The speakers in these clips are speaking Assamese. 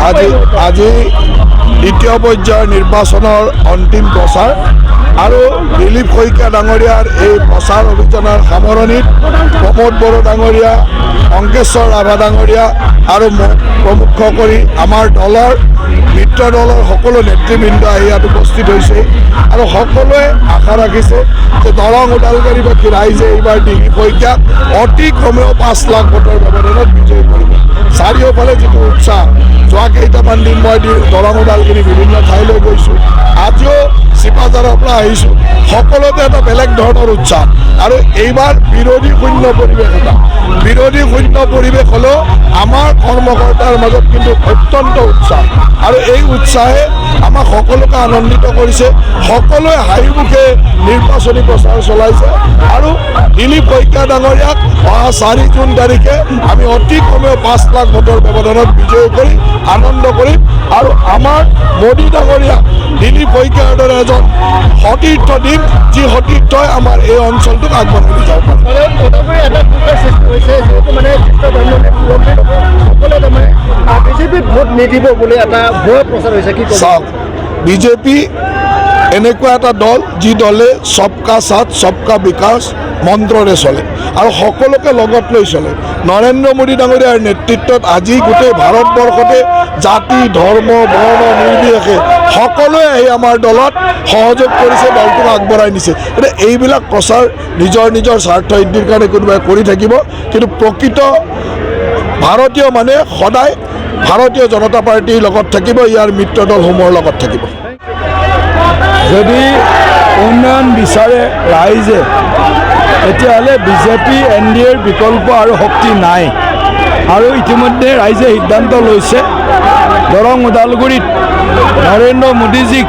আজি দ্বিতীয় পৰ্যায়ৰ নিৰ্বাচনৰ অন্তিম প্ৰচাৰ আৰু দিলীপ শইকীয়া ডাঙৰীয়াৰ এই প্ৰচাৰ অভিযানৰ সামৰণিত প্ৰমোদ বড়ো ডাঙৰীয়া, অংকেশ্বৰ ৰাভা ডাঙৰীয়া আৰু প্ৰমুখ কৰি আমাৰ দলৰ মিত্ৰ দলৰ সকলো নেতৃবৃন্দ আহি ইয়াত উপস্থিত হৈছে আৰু সকলোৱে আশা ৰাখিছে যে দৰং ওদালগুৰিবাসী ৰাইজে এইবাৰ দিলীপ শইকীয়াক অতি কমেও 5 লাখ ভোটৰ ব্যৱধানত বিজয়ী কৰিব। চাৰিওফালে যিটো উৎসাহ, যোৱা কেইটামান দিন মই দৰং ওদালগুৰি বিভিন্ন ঠাইলৈ গৈছোঁ, আজিও চিপাঝাৰৰ পৰা আহিছোঁ, সকলোতে এটা বেলেগ ধৰণৰ উৎসাহ আৰু এইবাৰ বিৰোধী শূন্য পৰিৱেশ হ'লেও আমাৰ কৰ্মকৰ্তাৰ মাজত কিন্তু অত্যন্ত উৎসাহ আৰু এই উৎসাহে আমাক সকলোকে আনন্দিত কৰিছে। সকলোৱে হাঁহিমুখে নিৰ্বাচনী প্ৰচাৰ চলাইছে আৰু দিলীপ শইকীয়া ডাঙৰীয়াক অহা 4 জুন তাৰিখে আমি অতি কমেও 5 লাখ ভোটৰ ব্যৱধানত বিজয়ী কৰি আনন্দ কৰিম আৰু আমাৰ মোদী ডাঙৰীয়া দিলীপ শইকীয়াৰ দৰে এজন সতীৰ্থ দিম, যি সতীৰ্থই আমাৰ এই অঞ্চলটোক আগবঢ়াই লৈ যাব পাৰে। চাওক, বিজেপি এনেকুৱা এটা দল যি দলে সবকা সাথ সবকা বিকাশ মন্ত্ৰৰে চলে আৰু সকলোকে লগত লৈ চলে। নৰেন্দ্ৰ মোদী ডাঙৰীয়াৰ নেতৃত্বত আজি গোটেই ভাৰতবৰ্ষতে জাতি ধৰ্ম বৰ্ণ নিৰ্বিশেষে সকলোৱে আহি আমাৰ দলত সহযোগ কৰিছে, দলটোক আগবঢ়াই নিছে। এতিয়া এইবিলাক প্ৰচাৰ নিজৰ স্বাৰ্থ সিদ্ধিৰ কাৰণে কোনোবাই কৰি থাকিব, কিন্তু প্ৰকৃত ভাৰতীয় মানে সদায় ভাৰতীয় জনতা পাৰ্টীৰ লগত থাকিব, ইয়াৰ মিত্ৰ দলসমূহৰ লগত থাকিব। যদি উন্নয়ন বিচাৰে ৰাইজে, তেতিয়াহ'লে বিজেপি NDAৰ বিকল্প আৰু শক্তি নাই আৰু ইতিমধ্যে ৰাইজে সিদ্ধান্ত লৈছে দৰং ওদালগুৰিত নৰেন্দ্ৰ মোদীজীক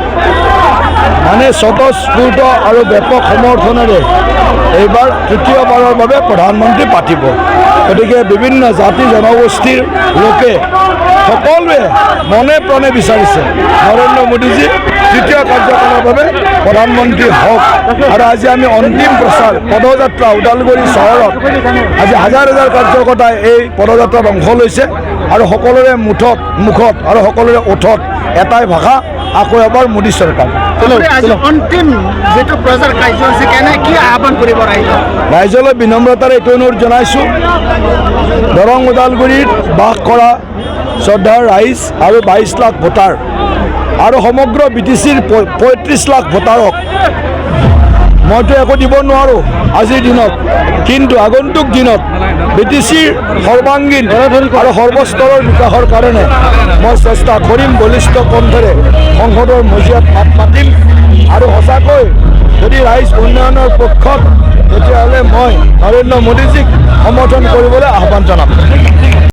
মানে স্বতঃস্ফূৰ্ত আৰু ব্যাপক সমৰ্থনেৰে এইবাৰ তৃতীয়বাৰৰ বাবে প্ৰধানমন্ত্ৰী পাতিব। গতিকে বিভিন্ন জাতি জনগোষ্ঠীৰ লোকে সকলোৱে মনে প্ৰাণে বিচাৰিছে নৰেন্দ্ৰ মোদীজী তৃতীয় কাৰ্যকালৰ বাবে প্ৰধানমন্ত্ৰী হওক। আৰু আজি আমি অন্তিম প্ৰচাৰ পদযাত্ৰা ওদালগুৰি চহৰত আজি হাজাৰ কাৰ্যকৰ্তাই এই পদযাত্ৰাত অংশ লৈছে আৰু সকলোৰে মুখত আৰু সকলোৰে ওঠত এটাই ভাষা, আকৌ এবাৰ মোদী চৰকাৰ। ৰাইজলৈ বিনম্ৰতাৰে এইটো অনুৰোধ জনাইছোঁ, দৰং ওদালগুৰিত বাস কৰা শ্ৰদ্ধাৰ ৰাইজ আৰু 22 লাখ ভোটাৰ আৰু সমগ্ৰ BTCৰ 35 লাখ ভোটাৰক মইতো একো দিব নোৱাৰোঁ আজিৰ দিনত, কিন্তু আগন্তুক দিনত BTCৰ সৰ্বাংগীন আৰু সৰ্বস্তৰৰ বিকাশৰ কাৰণে মই চেষ্টা কৰিম, বলিষ্ঠ কণ্ঠৰে সংসদৰ মজিয়াত মাত মাতিম আৰু সঁচাকৈ যদি ৰাইজ উন্নয়নৰ পক্ষত, তেতিয়াহ'লে মই নৰেন্দ্ৰ মোদীজীক সমৰ্থন কৰিবলৈ আহ্বান জনাম।